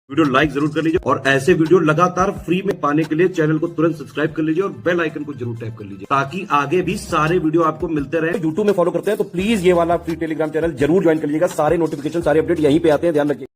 Video like जरूर कर लीजिए और ऐसे वीडियो लगातार फ्री में पाने के लिए चैनल को तुरंत सब्सक्राइब कर लीजिए और बेल आइकन को जरूर टैप कर लीजिए ताकि आगे भी सारे वीडियो आपको मिलते रहे। यूट्यूब में फॉलो करते हैं तो प्लीज ये वाला फ्री टेलीग्राम चैनल जरूर ज्वाइन कर लीजिएगा। सारे नोटिफिकेशन सारे अपडेट यहीं पे आते हैं, ध्यान रखिए।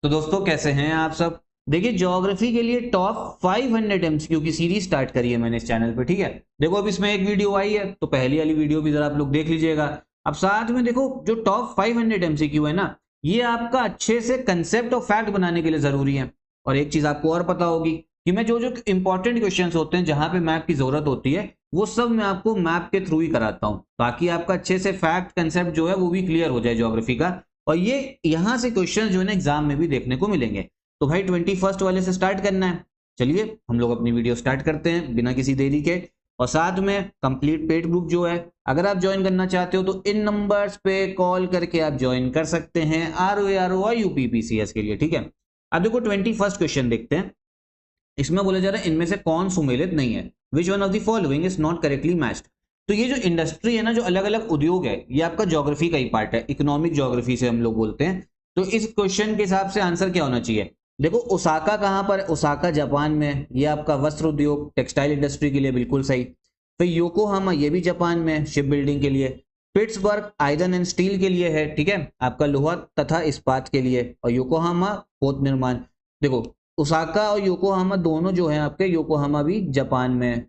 तो दोस्तों कैसे हैं आप सब। देखिए ज्योग्राफी के लिए टॉप 500 एमसीक्यू की सीरीज स्टार्ट करी है मैंने इस चैनल पे, ठीक है। देखो अब इसमें एक वीडियो आई है तो पहली वाली वीडियो भी जरा आप लोग देख लीजिएगा। अब साथ में देखो जो टॉप 500 एमसीक्यू है ना, ये आपका अच्छे से कंसेप्ट और फैक्ट बनाने के लिए जरूरी है। और एक चीज आपको और पता होगी कि मैं जो जो इंपॉर्टेंट क्वेश्चंस होते हैं जहां पे मैप की जरूरत होती है वो सब मैं आपको मैप के थ्रू ही कराता हूं, ताकि आपका अच्छे से फैक्ट कंसेप्ट जो है वो भी क्लियर हो जाए ज्योग्राफी का। और ये यहां से क्वेश्चन जो है ना एग्जाम में भी देखने को मिलेंगे। तो भाई 21st वाले से स्टार्ट करना है। चलिए हम लोग अपनी वीडियो स्टार्ट करते हैं बिना किसी देरी के। और साथ में कंप्लीट पेड ग्रुप जो है, अगर आप ज्वाइन करना चाहते हो तो इन नंबर्स पे कॉल करके आप ज्वाइन कर सकते हैं ROA और UPPCS के लिए, ठीक है। अब देखो 21st क्वेश्चन देखते हैं। इसमें बोला जा रहा है इनमें से कौन सुमेलित नहीं है, which one of the following is not correctly matched. तो ये जो इंडस्ट्री है ना, जो अलग अलग उद्योग है, ये आपका ज्योग्राफी का ही पार्ट है, इकोनॉमिक ज्योग्राफी से हम लोग बोलते हैं। तो इस क्वेश्चन के हिसाब से आंसर क्या होना चाहिए। देखो ओसाका कहां पर, ओसाका जापान में, ये आपका वस्त्र उद्योग टेक्सटाइल इंडस्ट्री के लिए बिल्कुल सही। फिर योकोहामा ये भी जापान में शिप बिल्डिंग के लिए। पिट्सबर्ग आयरन एंड स्टील के लिए है, ठीक है, आपका लोहा तथा इस्पात के लिए। और योकोहामा पोत निर्माण। देखो ओसाका और योकोहामा दोनों जो है आपके, योकोहामा भी जापान में है,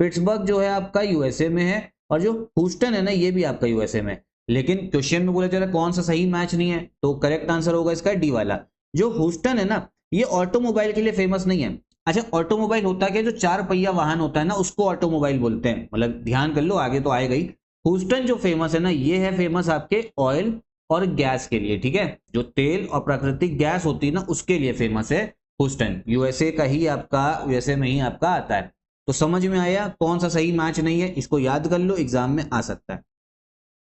पिट्सबर्ग जो है आपका यूएसए में है, और जो ह्यूस्टन है ना ये भी आपका यूएसए में। लेकिन क्वेश्चन में बोला जा रहा है कौन सा सही मैच नहीं है, तो करेक्ट आंसर होगा इसका डी वाला। जो ह्यूस्टन है ना ये ऑटोमोबाइल के लिए फेमस नहीं है। अच्छा ऑटोमोबाइल होता क्या, जो 4 पहिया वाहन होता है ना उसको ऑटोमोबाइल बोलते हैं, मतलब ध्यान कर लो आगे तो आएगा ही। ह्यूस्टन जो फेमस है ना ये है फेमस आपके ऑयल और गैस के लिए, ठीक है। जो तेल और प्राकृतिक गैस होती है ना उसके लिए फेमस है ह्यूस्टन। यूएसए का ही आपका, यूएसए में ही आपका आता है। तो समझ में आया कौन सा सही मैच नहीं है, इसको याद कर लो एग्जाम में आ सकता है।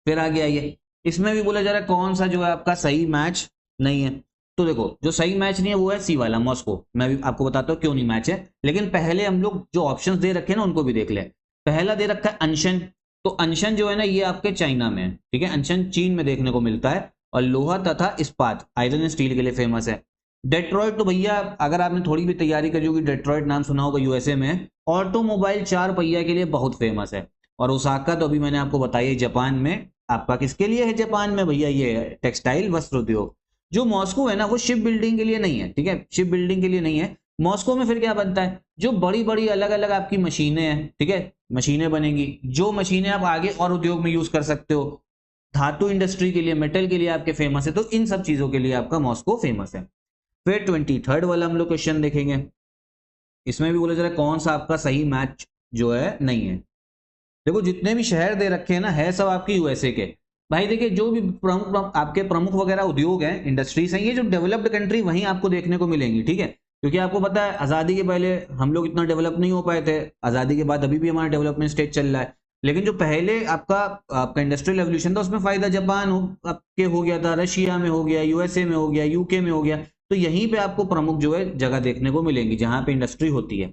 फिर आगे आइए, इसमें भी बोला जा रहा है कौन सा जो है आपका सही मैच नहीं है। तो देखो जो सही मैच नहीं है वो है सी वाला मॉस्को। मैं भी आपको बताता हूँ क्यों नहीं मैच है, लेकिन पहले हम लोग जो ऑप्शंस दे रखे हैं ना उनको भी देख ले। पहला दे रखा है अनशन। तो अनशन जो है ना ये आपके चाइना में है, ठीक है, अनशन चीन में देखने को मिलता है। और लोहा तथा इस्पात आयरन एंड स्टील के लिए फेमस है। डेट्रॉइट तो भैया अगर आपने थोड़ी भी तैयारी करी होगी, डेट्रॉइट नाम सुना होगा, यूएसए में ऑटोमोबाइल 4 पहिया के लिए बहुत फेमस है। और ओसाका तो अभी मैंने आपको बताया जापान में, आपका किसके लिए है जापान में भैया, ये टेक्सटाइल वस्त्र उद्योग। जो मॉस्को है ना वो शिप बिल्डिंग के लिए नहीं है, ठीक है, शिप बिल्डिंग के लिए नहीं है। मॉस्को में फिर क्या बनता है, जो बड़ी बड़ी अलग अलग आपकी मशीनें हैं, ठीक है, मशीनें बनेंगी, जो मशीनें आप आगे और उद्योग में यूज कर सकते हो। धातु इंडस्ट्री के लिए, मेटल के लिए आपके फेमस है, तो इन सब चीजों के लिए आपका मॉस्को फेमस है। फिर 23rd वाला हम लोग क्वेश्चन देखेंगे। इसमें भी बोला जा रहा है कौन सा आपका सही मैच जो है नहीं है। देखो जितने भी शहर दे रखे हैं ना है सब आपके यूएसए के। भाई देखिए जो भी प्रमुख आपके प्रमुख वगैरह उद्योग हैं, इंडस्ट्रीज हैं, ये जो डेवलप्ड कंट्री वहीं आपको देखने को मिलेंगी, ठीक है। क्योंकि आपको पता है आजादी के पहले हम लोग इतना डेवलप नहीं हो पाए थे, आजादी के बाद अभी भी हमारा डेवलपमेंट स्टेज चल रहा है। लेकिन जो पहले आपका इंडस्ट्रियल रेवोल्यूशन था उसमें फायदा जापान आपके हो गया था, रशिया में हो गया, यूएसए में हो गया, यूके में हो गया। तो यहीं पे आपको प्रमुख जो है जगह देखने को मिलेंगी जहां पे इंडस्ट्री होती है,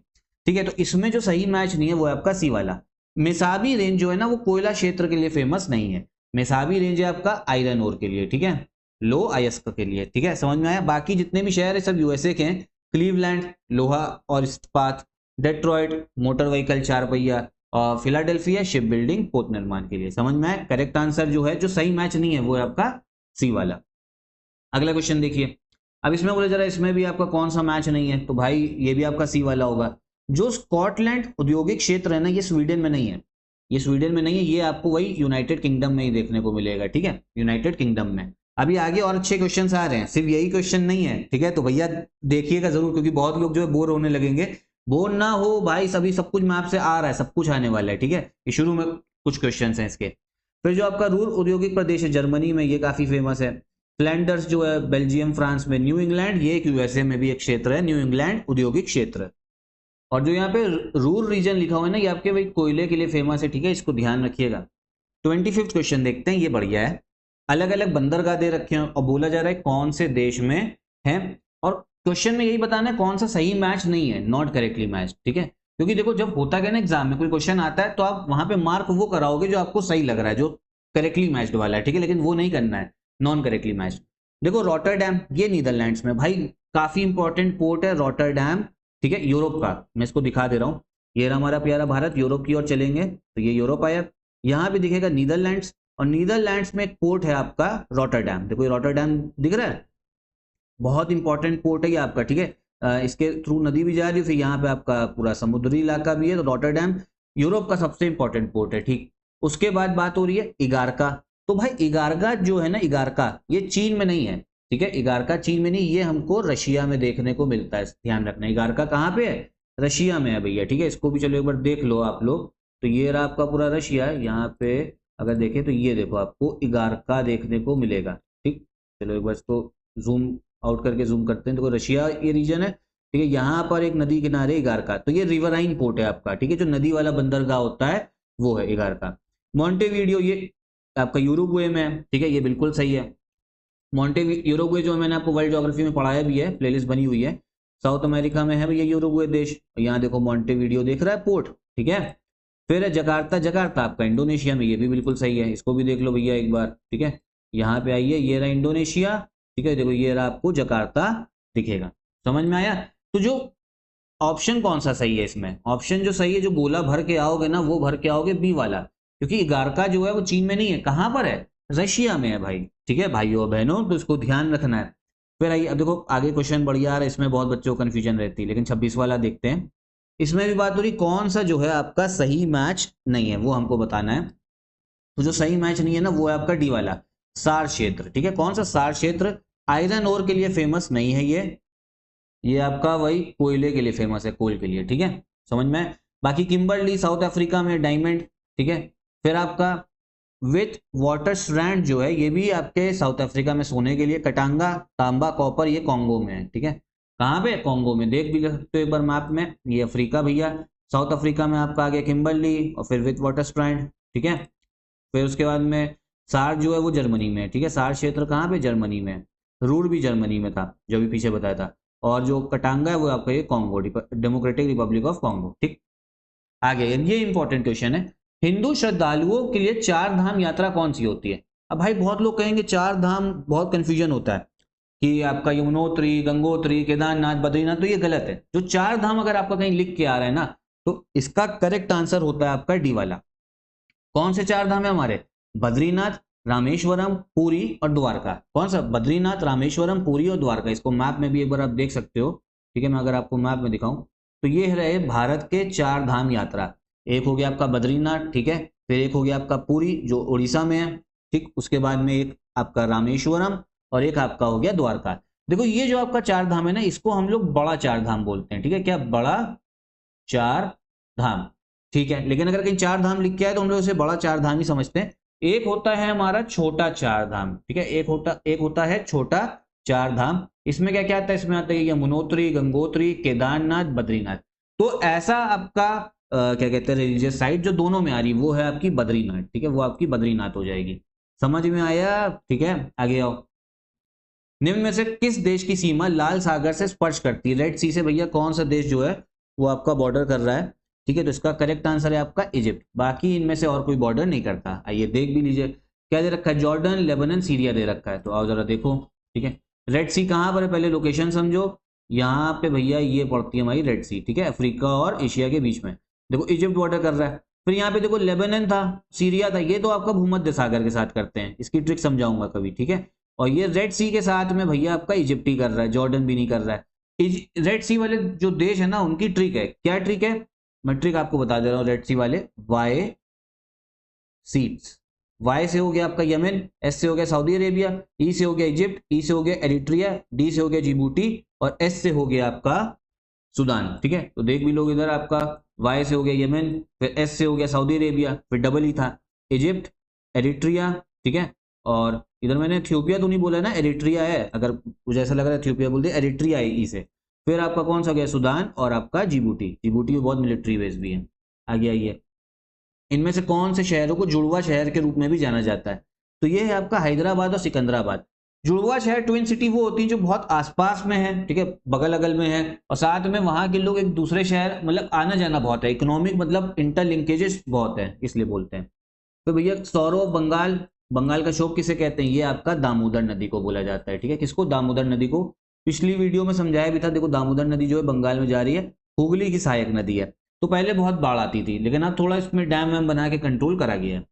ठीक है। तो इसमें जो सही मैच नहीं है वो है आपका सी वाला। मेसाबी रेंज जो है ना वो कोयला क्षेत्र के लिए फेमस नहीं है। मेसाबी रेंज है आपका आयरन ओर के लिए, ठीक है, लो अयस्क के लिए, ठीक है, समझ में आया। बाकी जितने भी शहर है सब यूएसए के हैं। क्लीवलैंड लोहा और इस्पात, डेट्रॉइट मोटर व्हीकल 4 पहिया, और फिलाडेल्फिया शिप बिल्डिंग पोत निर्माण के लिए। समझ में आया। करेक्ट आंसर जो है जो सही मैच नहीं है वो है आपका सी वाला। अगला क्वेश्चन देखिए। अब इसमें बोला जा रहा है इसमें भी आपका कौन सा मैच नहीं है, तो भाई ये भी आपका सी वाला होगा। जो स्कॉटलैंड औद्योगिक क्षेत्र है ना ये स्वीडन में नहीं है, ये स्वीडन में नहीं है, ये आपको वही यूनाइटेड किंगडम में ही देखने को मिलेगा, ठीक है, यूनाइटेड किंगडम में। अभी आगे और अच्छे क्वेश्चंस आ रहे हैं, सिर्फ यही क्वेश्चन नहीं है, ठीक है। तो भैया देखिएगा जरूर, क्योंकि बहुत लोग जो है बोर होने लगेंगे। बोर ना हो भाई, सभी सब कुछ मैप से आ रहा है, सब कुछ आने वाला है, ठीक है। ये शुरू में कुछ क्वेश्चन है इसके। फिर जो आपका रूर औद्योगिक प्रदेश है जर्मनी में, ये काफी फेमस है। फ्लैंडर्स जो है बेल्जियम फ्रांस में। न्यू इंग्लैंड ये एक यूएसए में भी एक क्षेत्र है, न्यू इंग्लैंड औद्योगिक क्षेत्र। और जो यहाँ पे रूर रीजन लिखा हुआ है ना ये आपके भाई कोयले के लिए फेमस है, ठीक है, इसको ध्यान रखिएगा। 25th क्वेश्चन देखते हैं, ये बढ़िया है। अलग अलग बंदरगाह दे रखे हैं और बोला जा रहा है कौन से देश में है। और क्वेश्चन में यही बताना है कौन सा सही मैच नहीं है, नॉट करेक्टली मैच, ठीक है। क्योंकि देखो जब होता क्या ना एग्जाम में कोई क्वेश्चन आता है तो आप वहां पे मार्क वो कराओगे जो आपको सही लग रहा है, जो करेक्टली मैच्ड वाला है, ठीक है, लेकिन वो नहीं करना है नॉन करेक्टली मैच। देखो रॉटरडैम ये नीदरलैंड्स में, भाई काफी इंपॉर्टेंट पोर्ट है रॉटरडैम, ठीक है, यूरोप का। मैं इसको दिखा दे रहा हूँ, ये रहा हमारा प्यारा भारत, यूरोप की ओर चलेंगे तो ये यूरोप आया। यहाँ पे दिखेगा नीदरलैंड्स, और नीदरलैंड्स में एक पोर्ट है आपका रॉटरडैम। देखो ये रॉटरडैम दिख रहा है, बहुत इंपॉर्टेंट पोर्ट है ये आपका, ठीक है। इसके थ्रू नदी भी जा रही है, फिर यहाँ पे आपका पूरा समुद्री इलाका भी है, तो रॉटरडैम यूरोप का सबसे इंपॉर्टेंट पोर्ट है, ठीक। उसके बाद बात हो रही है इगारका। तो भाई इगारका जो है ना, इगारका ये चीन में नहीं है, ठीक है, इगारका चीन में नहीं, ये हमको रशिया में देखने को मिलता है, ध्यान रखना। इगारका कहाँ पे है? रशिया में है भैया, ठीक है। इसको भी चलो एक बार देख लो आप लोग। तो ये रहा आपका पूरा रशिया, यहाँ पे अगर देखें तो ये देखो आपको इगारका देखने को मिलेगा, ठीक। चलो एक बार इसको जूम आउट करके जूम करते हैं। देखो रशिया ये रीजन है, ठीक है। यहाँ पर एक नदी किनारे इगारका, तो ये रिवराइन पोर्ट है आपका, ठीक है, जो नदी वाला बंदरगाह होता है वो है इगारका। मॉन्टेवीडियो ये आपका यूरुग्वे में है, ठीक है, ये बिल्कुल सही है। यूरुग्वे जो मैंने आपको वर्ल्ड ज्योग्राफी में पढ़ाया भी है, प्लेलिस्ट बनी हुई है। साउथ अमेरिका में है भैया यूरुग्वे देश। यहाँ देखो मॉन्टेवीडियो देख रहा है पोर्ट, ठीक है। फिर है जकार्ता, जकार्ता आपका इंडोनेशिया में, ये भी बिल्कुल सही है, इसको भी देख लो भैया एक बार, ठीक है। यहाँ पे आइए, ये रहा इंडोनेशिया, ठीक है। देखो ये रहा आपको जकार्ता दिखेगा, समझ में आया। तो जो ऑप्शन कौन सा सही है इसमें? ऑप्शन जो सही है, जो गोला भर के आओगे ना, वो भर के आओगे बी वाला, क्योंकि इगारका जो है वो चीन में नहीं है, कहां पर है? रशिया में है भाई, ठीक है भाइयों और बहनों, तो इसको ध्यान रखना है। फिर आइए, अब देखो आगे क्वेश्चन बढ़िया आ रहा है, इसमें बहुत बच्चों को कंफ्यूजन रहती है, लेकिन 26 वाला देखते हैं। इसमें भी बात हो रही कौन सा जो है आपका सही मैच नहीं है, वो हमको बताना है। तो जो सही मैच नहीं है ना, वो है आपका डी वाला, सार क्षेत्र, ठीक है। कौन सा? सार क्षेत्र आयरन ओर के लिए फेमस नहीं है ये आपका वही कोयले के लिए फेमस है, कोल के लिए, ठीक है, समझ में। बाकी किम्बरली साउथ अफ्रीका में डायमंड, ठीक है। फिर आपका विथ वाटर स्ट्रैंड जो है, ये भी आपके साउथ अफ्रीका में सोने के लिए। कटांगा, तांबा, कॉपर, ये कॉन्गो में है, ठीक है। कहाँ पे? कॉन्गो में, देख भी सकते हो एक बार मैप में, ये अफ्रीका भैया। साउथ अफ्रीका में आपका आ गया किम्बरली, और फिर विथ वाटर स्ट्रैंड, ठीक है। फिर उसके बाद में सार जो है वो जर्मनी में है, ठीक है। सार क्षेत्र कहाँ पे? जर्मनी में। रूर भी जर्मनी में था, जो भी पीछे बताया था। और जो कटांगा है वो आपका ये Congo, democratic Republic of Congo, ठीक। आगे ये इंपॉर्टेंट क्वेश्चन है, हिंदू श्रद्धालुओं के लिए चार धाम यात्रा कौन सी होती है? अब भाई बहुत लोग कहेंगे चार धाम, बहुत कंफ्यूजन होता है कि आपका यमुनोत्री, गंगोत्री, केदारनाथ, बद्रीनाथ, तो ये गलत है। जो चार धाम अगर आपका कहीं लिख के आ रहा है ना, तो इसका करेक्ट आंसर होता है आपका डी वाला। कौन से चार धाम है हमारे? बद्रीनाथ, रामेश्वरम, पुरी और द्वारका। कौन सा? बद्रीनाथ, रामेश्वरम, पुरी और द्वारका। इसको मैप में भी एक बार आप देख सकते हो, ठीक है। मैं अगर आपको मैप में दिखाऊं तो ये रहे भारत के चार धाम यात्रा। एक हो गया आपका बद्रीनाथ, ठीक है। फिर एक हो गया आपका पुरी जो उड़ीसा में है, ठीक। उसके बाद में एक आपका रामेश्वरम, और एक आपका हो गया द्वारका। देखो ये जो आपका चार धाम है ना, इसको हम लोग बड़ा चार धाम बोलते हैं, ठीक है। क्या? बड़ा चार धाम, ठीक है। लेकिन अगर कहीं चार धाम लिख के आए तो हम लोग उसे बड़ा चार धाम ही समझते हैं। एक होता है हमारा छोटा चार धाम, ठीक है। एक होता है छोटा चार धाम। इसमें क्या क्या आता है? इसमें आता है यमुनोत्री, गंगोत्री, केदारनाथ, बद्रीनाथ। तो ऐसा आपका क्या कहते हैं रिलीजियस साइट जो दोनों में आ रही, वो है आपकी बद्रीनाथ, ठीक है। वो आपकी बद्रीनाथ हो जाएगी, समझ में आया? ठीक है, आगे आओ। निम्न में से किस देश की सीमा लाल सागर से स्पर्श करती है? रेड सी से भैया कौन सा देश जो है वो आपका बॉर्डर कर रहा है, ठीक है। तो इसका करेक्ट आंसर है आपका इजिप्ट। बाकी इनमें से और कोई बॉर्डर नहीं करता। आइए देख भी लीजिए, क्या दे रखा है? जॉर्डन, लेबनान, सीरिया दे रखा है। तो आओ जरा देखो, ठीक है। रेड सी कहाँ पर है? पहले लोकेशन समझो। यहाँ पे भैया ये पड़ती है हमारी रेड सी, ठीक है, अफ्रीका और एशिया के बीच में। देखो इजिप्ट बॉर्डर कर रहा है। फिर यहाँ पे देखो लेबनान था, सीरिया था, ये तो आपका भूमध्य सागर के साथ करते हैं, इसकी ट्रिक समझाऊंगा कभी, ठीक है। और ये रेड सी के साथ में भैया आपका इजिप्ट ही कर रहा है, जॉर्डन भी नहीं कर रहा है। रेड सी वाले जो देश है ना, उनकी ट्रिक है, क्या ट्रिक है? मैं ट्रिक आपको बता दे रहा हूँ। रेड सी वाले वाई सीट्स, वाई से हो गया आपका यमन, एस से हो गया सऊदी अरेबिया, ई से हो गया इजिप्ट, ई से हो गया एरिट्रिया, डी से हो गया जिबूटी, और एस से हो गया आपका सूडान, ठीक है। तो देख भी लोग इधर आपका वाई से हो गया यमन, फिर एस से हो गया सऊदी अरेबिया, फिर डबल ही था इजिप्ट, एरिट्रिया, ठीक है। और इधर मैंने इथियोपिया तो नहीं बोला ना, एरिट्रिया है, अगर मुझे ऐसा लग रहा है इथियोपिया बोल दिया, एरिट्रिया है ई से। फिर आपका कौन सा गया? सूडान, और आपका जिबूटी। जिबूटी में बहुत मिलिट्री बेस भी है। आगे आइए, इनमें से कौन से शहरों को जुड़वा शहर के रूप में भी जाना जाता है? तो ये है आपका हैदराबाद और सिकंदराबाद। जुड़वा शहर ट्विन सिटी वो होती है जो बहुत आसपास में है, ठीक है, बगल अगल में है, और साथ में वहां के लोग एक दूसरे शहर मतलब आना जाना बहुत है, इकोनॉमिक मतलब इंटरलिंकेजेस बहुत है, इसलिए बोलते हैं। तो भैया सौरव बंगाल, बंगाल का शोक किसे कहते हैं? ये आपका दामोदर नदी को बोला जाता है, ठीक है। किसको? दामोदर नदी को। पिछली वीडियो में समझाया भी था, देखो दामोदर नदी जो है बंगाल में जा रही है, हुगली की सहायक नदी है। तो पहले बहुत बाढ़ आती थी, लेकिन अब थोड़ा इसमें डैम वैम बना के कंट्रोल करा गया है।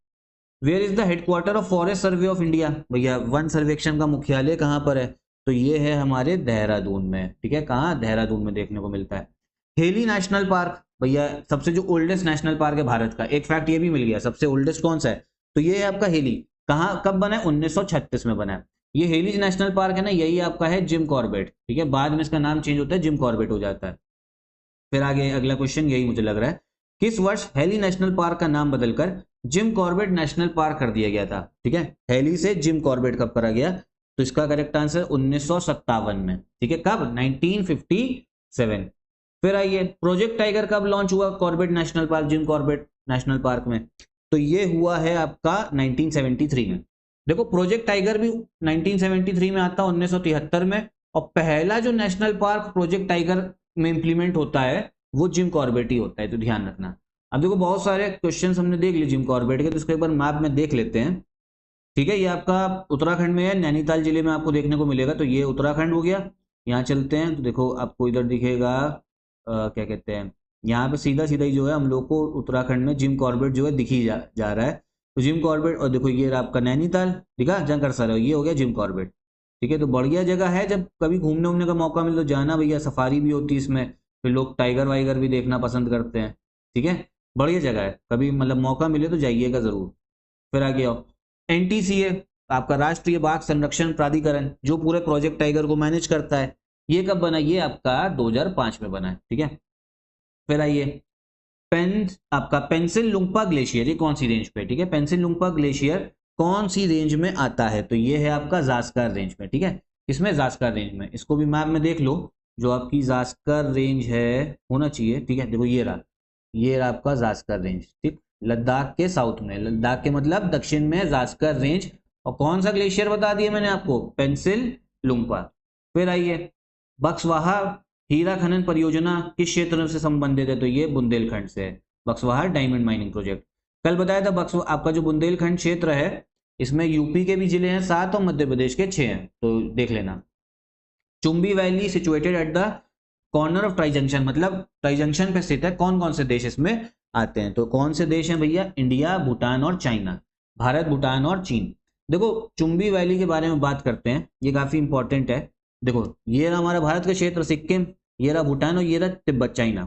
Where is the headquarter of forest survey of India? भैया वन सर्वेक्षण का मुख्यालय कहाँ पर है? तो ये है हमारे देहरादून में, ठीक है। कहाँ? देहरादून में देखने को मिलता है। हेली नेशनल पार्क, भैया सबसे जो ओल्डेस्ट नेशनल पार्क है भारत का, एक फैक्ट ये भी मिल गया, सबसे ओल्डेस्ट कौन सा है? तो ये है आपका हेली। कहाँ, कब बना है? 1936 में बना है। ये हेली नेशनल पार्क है ना, यही आपका है जिम कॉर्बेट, ठीक है। बाद में इसका नाम चेंज होता है, जिम कॉर्बेट हो जाता है। फिर आगे अगला क्वेश्चन यही मुझे लग रहा है, किस वर्ष हेली नेशनल पार्क का नाम बदलकर जिम कॉर्बेट नेशनल पार्क कर दिया गया था? ठीक है, हेली से जिम कॉर्बेट कब करा गया? तो इसका करेक्ट आंसर 1957 में, ठीक है। कब? 1957। फिर आइए, प्रोजेक्ट टाइगर कब लॉन्च हुआ Corbett national park, Jim Corbett national park में? तो ये हुआ है आपका 1973 में। देखो प्रोजेक्ट टाइगर भी 1973 में आता है, 1973 में। और पहला जो नेशनल पार्क प्रोजेक्ट टाइगर में इंप्लीमेंट होता है वो जिम कॉर्बेट ही होता है, तो ध्यान रखना। अब देखो बहुत सारे क्वेश्चंस हमने देख लिए जिम कॉर्बेट के, तो इसको एक बार मैप में देख लेते हैं, ठीक है। ये आपका उत्तराखंड में है, नैनीताल जिले में आपको देखने को मिलेगा, तो ये उत्तराखंड हो गया। यहाँ चलते हैं तो देखो आपको इधर दिखेगा क्या कहते हैं, यहाँ पे सीधा सीधा ही जो है हम लोग को उत्तराखंड में जिम कॉर्बेट जो है दिखी जा रहा है। तो जिम कॉर्बेट, और देखो ये आपका नैनीताल दिखा जहाँ कर सर, ये हो गया जिम कॉर्बेट, ठीक है। तो बढ़िया जगह है, जब कभी घूमने उमने का मौका मिले तो जाना भैया, सफारी भी होती है इसमें, फिर लोग टाइगर वाइगर भी देखना पसंद करते हैं, ठीक है। बढ़िया जगह है, कभी मतलब मौका मिले तो जाइएगा जरूर। फिर आगे आओ, एनटीसीए आपका राष्ट्रीय बाघ संरक्षण प्राधिकरण, जो पूरे प्रोजेक्ट टाइगर को मैनेज करता है, ये कब बना? ये आपका 2005 में बना है, ठीक है। फिर आइए, आपका पेंसिल लुंगपा ग्लेशियर, ये कौन सी रेंज पे? ठीक है, पेंसिल लुंगपा ग्लेशियर कौन सी रेंज में आता है? तो ये है आपका जास्कर रेंज में, ठीक है। इसमें जास्कर रेंज में, इसको भी मैप में देख लो, जो आपकी जास्कर रेंज है होना चाहिए, ठीक है। देखो ये रहा आपका जास्कर रेंज, ठीक। लद्दाख के साउथ में, लद्दाख के मतलब दक्षिण में जास्कर रेंज। और कौन सा ग्लेशियर बता दिया मैंने आपको? पेंसिल लुंगपा। फिर आइए, बक्सवाहा हीरा खनन परियोजना किस क्षेत्र से संबंधित है? तो ये बुंदेलखंड से है, बक्सवाहा डायमंड माइनिंग प्रोजेक्ट। कल बताया था आपका जो बुंदेलखंड क्षेत्र है, इसमें यूपी के भी जिले हैं 7 और मध्य प्रदेश के 6 हैं, तो देख लेना। Chumbi valley situated at the corner of tri junction, मतलब ट्राई जंक्शन पे स्थित है। कौन कौन से देश इसमें आते हैं? तो कौन से देश हैं भैया? इंडिया, भूटान और चाइना। भारत, भूटान और चीन। देखो चुंबी वैली के बारे में बात करते हैं, ये काफी इंपॉर्टेंट है। देखो ये रहा हमारा भारत का क्षेत्र सिक्किम, ये रहा भूटान और ये रहा तिब्बत चाइना।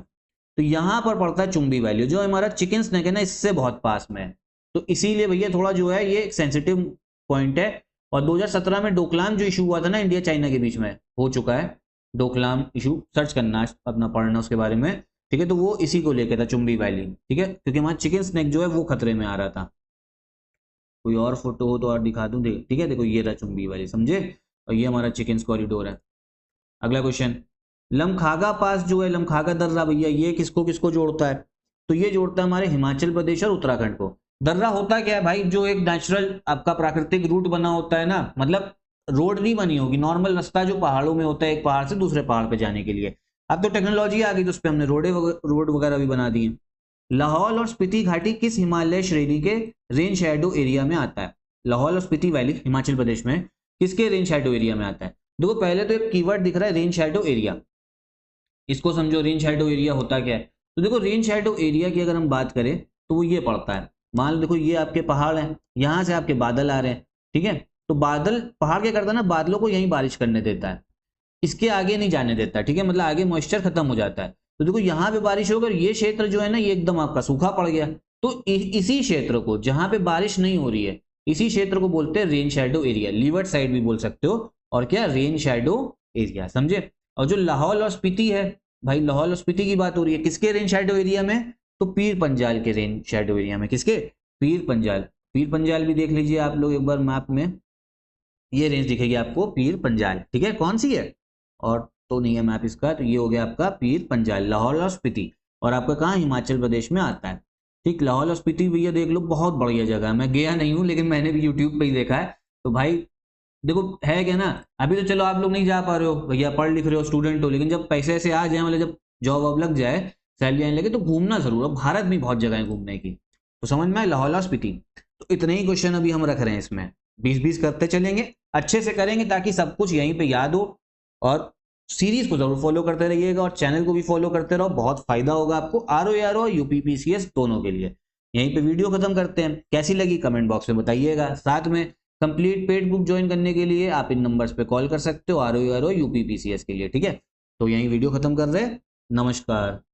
तो यहाँ पर पड़ता है चुंबी वैली, जो हमारा चिकन स्नेक है ना, इससे बहुत पास में है। तो इसीलिए भैया थोड़ा जो है ये एक सेंसिटिव पॉइंट है। और 2017 में डोकलाम जो इशू हुआ था ना इंडिया चाइना के बीच में, हो चुका है डोकलाम इशू, सर्च करना अपना, पढ़ना उसके बारे में, ठीक है। तो वो इसी को लेकर था, चुंबी वैली, ठीक है, क्योंकि हमारा चिकन स्नेक जो है वो खतरे में आ रहा था। कोई और फोटो हो तो और दिखा दूं, ठीक है। देखो ये रहा चुंबी वैली, समझे, और ये हमारा चिकन कॉरिडोर है। अगला क्वेश्चन, लमखागा पास जो है, लमखागा दर्रा भैया, ये किसको किसको जोड़ता है? तो ये जोड़ता है हमारे हिमाचल प्रदेश और उत्तराखंड को। दर्रा होता क्या है भाई? जो एक नेचुरल आपका प्राकृतिक रूट बना होता है ना, मतलब रोड नहीं बनी होगी, नॉर्मल रास्ता जो पहाड़ों में होता है एक पहाड़ से दूसरे पहाड़ पे जाने के लिए। अब तो टेक्नोलॉजी आ गई, तो उस पर हमने रोड वगैरह भी बना दिए। लाहौल और स्पीति घाटी किस हिमालय श्रेणी के रेंज शैडो एरिया में आता है? लाहौल और स्पीति वैली हिमाचल प्रदेश में किसके रेंज शैडो एरिया में आता है? देखो पहले तो एक कीवर्ड दिख रहा है रेंज शैडो एरिया, इसको समझो। रेंज शैडो एरिया होता क्या है? तो देखो रेंज शैडो एरिया की अगर हम बात करें तो वो ये पड़ता है, मान लो देखो ये आपके पहाड़ हैं, यहां से आपके बादल आ रहे हैं, ठीक है। तो बादल, पहाड़ क्या करता है ना, बादलों को यहीं बारिश करने देता है, इसके आगे नहीं जाने देता, ठीक है, मतलब आगे मॉइस्चर खत्म हो जाता है। तो देखो यहाँ पे बारिश होकर ये क्षेत्र जो है ना, ये एकदम आपका सूखा पड़ गया। तो इसी क्षेत्र को, जहां पे बारिश नहीं हो रही है, इसी क्षेत्र को बोलते हैं rain shadow area, levered side भी बोल सकते हो, और क्या, रेन शैडो एरिया, समझे। और जो लाहौल और स्पीति है भाई, लाहौल और स्पीति की बात हो रही है, किसके रेन शैडो एरिया में? तो पीर पंजाल के रेन शैडो एरिया में। किसके? पीर पंजाल। पीर पंजाल भी देख लीजिए आप लोग एक बार मैप में, ये रेंज दिखेगी आपको पीर पंजाल, ठीक है। कौन सी है और तो नहीं है मैप इसका, तो ये हो गया आपका पीर पंजाल, लाहौल और स्पीति, और आपका कहाँ, हिमाचल प्रदेश में आता है, ठीक। लाहौल और स्पीति भैया देख लो, बहुत बढ़िया जगह है, मैं गया नहीं हूँ लेकिन मैंने भी यूट्यूब पे ही देखा है। तो भाई देखो है क्या ना, अभी तो चलो आप लोग नहीं जा पा रहे हो भैया, पढ़ लिख रहे हो, स्टूडेंट हो, लेकिन जब पैसे ऐसे आ जाए, मतलब जब जॉब वॉब लग जाए, सैलरी आने लगे, तो घूमना जरूर है। भारत में बहुत जगह है घूमने की, तो समझ में आए, लाहौल और स्पीति। तो इतने ही क्वेश्चन अभी हम रख रहे हैं, इसमें 20-20 करते चलेंगे, अच्छे से करेंगे ताकि सब कुछ यहीं पे याद हो और सीरीज को जरूर फॉलो करते रहिएगा और चैनल को भी फॉलो करते रहो, बहुत फायदा होगा आपको आरओ और यूपीपीसीएस दोनों के लिए। यहीं पे वीडियो खत्म करते हैं, कैसी लगी कमेंट बॉक्स में बताइएगा। साथ में कंप्लीट पेड बुक ज्वाइन करने के लिए आप इन नंबर्स पे कॉल कर सकते हो आरओ यूपीपीसीएस के लिए, ठीक है। तो यहीं वीडियो खत्म कर रहे हैं, नमस्कार।